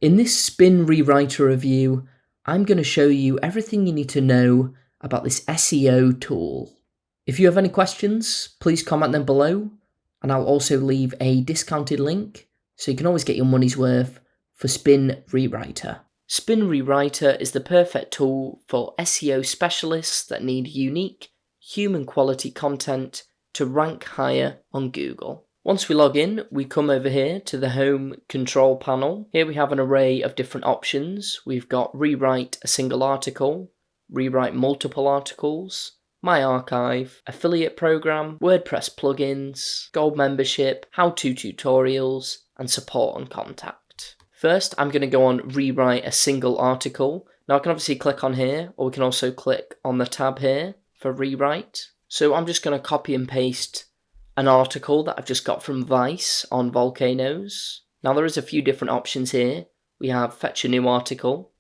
In this SpinRewriter review, I'm going to show you everything you need to know about this SEO tool. If you have any questions, please comment them below, and I'll also leave a discounted link so you can always get your money's worth for SpinRewriter. SpinRewriter is the perfect tool for SEO specialists that need unique, human quality content to rank higher on Google. Once we log in, we come over here to the home control panel. Here we have an array of different options. We've got rewrite a single article, rewrite multiple articles, my archive, affiliate program, WordPress plugins, gold membership, how-to tutorials, and support and contact. First, I'm going to go on rewrite a single article. Now I can obviously click on here, or we can also click on the tab here for rewrite. So I'm just going to copy and paste an article that I've just got from Vice on volcanoes. Now there is a few different options here. We have fetch a new article,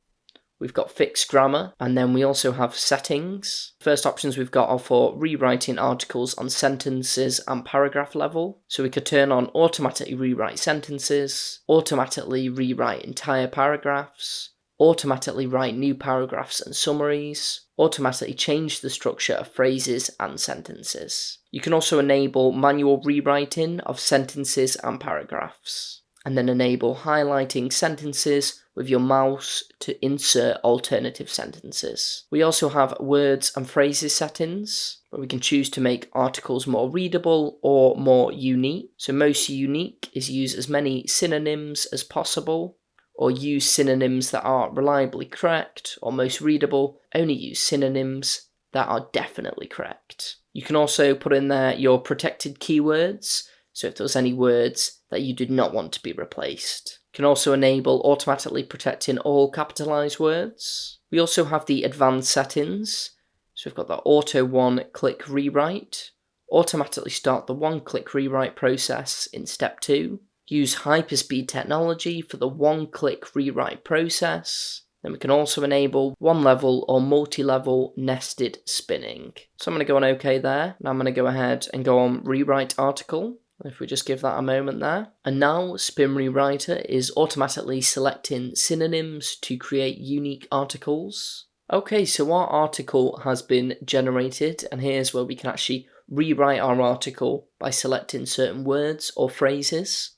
we've got fix grammar, and then we also have settings. First options we've got are for rewriting articles on sentences and paragraph level. So we could turn on automatically rewrite sentences, automatically rewrite entire paragraphs, automatically write new paragraphs and summaries, automatically change the structure of phrases and sentences. You can also enable manual rewriting of sentences and paragraphs, and then enable highlighting sentences with your mouse to insert alternative sentences. We also have words and phrases settings, where we can choose to make articles more readable or more unique. So most unique is use as many synonyms as possible, or use synonyms that are reliably correct, or most readable, only use synonyms that are definitely correct. You can also put in there your protected keywords, so if there's any words that you did not want to be replaced. You can also enable automatically protecting all capitalized words. We also have the advanced settings, so we've got the auto one-click rewrite, automatically start the one-click rewrite process in step 2, use hyperspeed technology for the one-click rewrite process. Then we can also enable one-level or multi-level nested spinning. So I'm going to go on OK there. Now I'm going to go ahead and go on rewrite article. If we just give that a moment there. And now SpinRewriter is automatically selecting synonyms to create unique articles. Okay, so our article has been generated, and here's where we can actually rewrite our article by selecting certain words or phrases.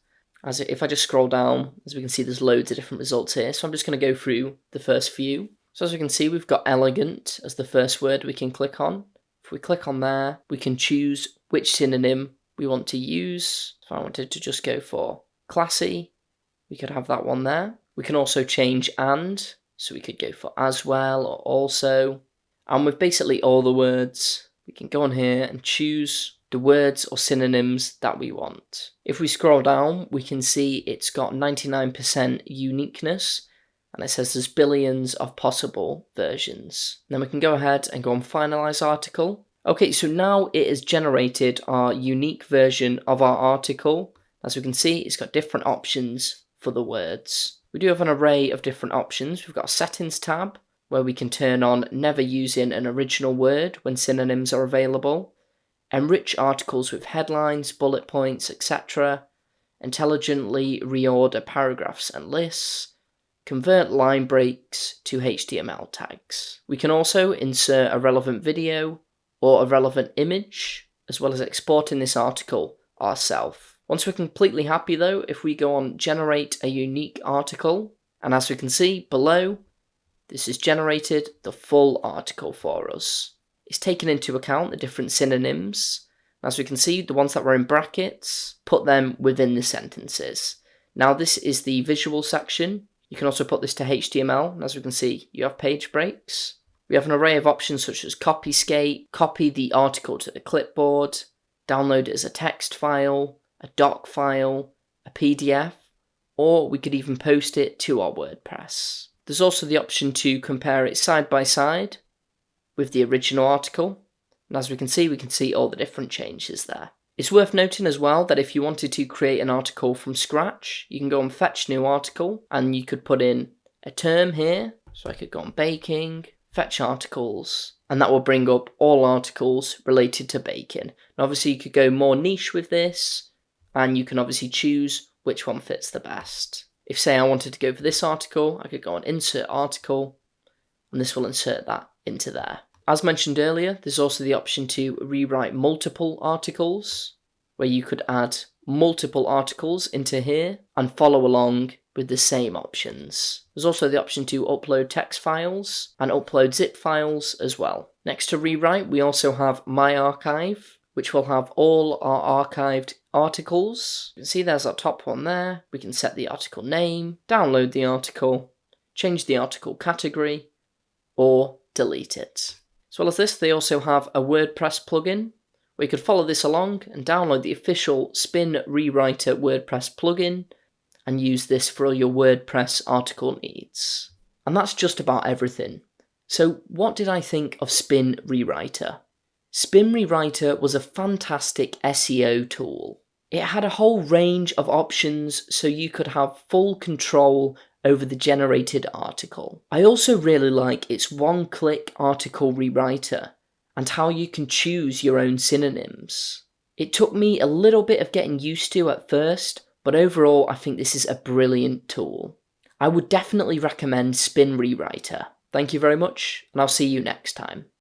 If I just scroll down, as we can see, there's loads of different results here. So I'm just going to go through the first few. So as we can see, we've got elegant as the first word we can click on. If we click on there, we can choose which synonym we want to use. If I wanted to just go for classy, we could have that one there. We can also change and, so we could go for as well or also. And with basically all the words, we can go on here and choose the words or synonyms that we want. If we scroll down, we can see it's got 99% uniqueness, and it says there's billions of possible versions. Then we can go ahead and go on finalize article. Okay, so now it has generated our unique version of our article. As we can see, it's got different options for the words. We do have an array of different options. We've got a settings tab, where we can turn on never using an original word when synonyms are available, enrich articles with headlines, bullet points, etc., intelligently reorder paragraphs and lists, convert line breaks to HTML tags. We can also insert a relevant video or a relevant image, as well as exporting this article ourselves. Once we're completely happy though, if we go on generate a unique article, and as we can see below, this has generated the full article for us. It's taken into account the different synonyms. As we can see, the ones that were in brackets, put them within the sentences. Now this is the visual section. You can also put this to HTML, and as we can see, you have page breaks. We have an array of options such as copyscape, copy the article to the clipboard, download it as a text file, a doc file, a PDF, or we could even post it to our WordPress. There's also the option to compare it side by side with the original article, and as we can see all the different changes there. It's worth noting as well that if you wanted to create an article from scratch, you can go and fetch new article, and you could put in a term here. So I could go on baking, fetch articles, and that will bring up all articles related to baking. And obviously you could go more niche with this, and you can obviously choose which one fits the best. If, say, I wanted to go for this article, I could go on Insert Article, and this will insert that into there. As mentioned earlier, there's also the option to rewrite multiple articles, where you could add multiple articles into here and follow along with the same options. There's also the option to upload text files and upload zip files as well. Next to rewrite, we also have My Archive, which will have all our archived articles. You can see there's our top one there. We can set the article name, download the article, change the article category, or delete it. As well as this, they also have a WordPress plugin, where you could follow this along and download the official SpinRewriter WordPress plugin and use this for all your WordPress article needs. And that's just about everything. So what did I think of SpinRewriter? SpinRewriter was a fantastic SEO tool. It had a whole range of options so you could have full control over the generated article. I also really like its one-click article rewriter and how you can choose your own synonyms. It took me a little bit of getting used to at first, but overall I think this is a brilliant tool. I would definitely recommend SpinRewriter. Thank you very much, and I'll see you next time.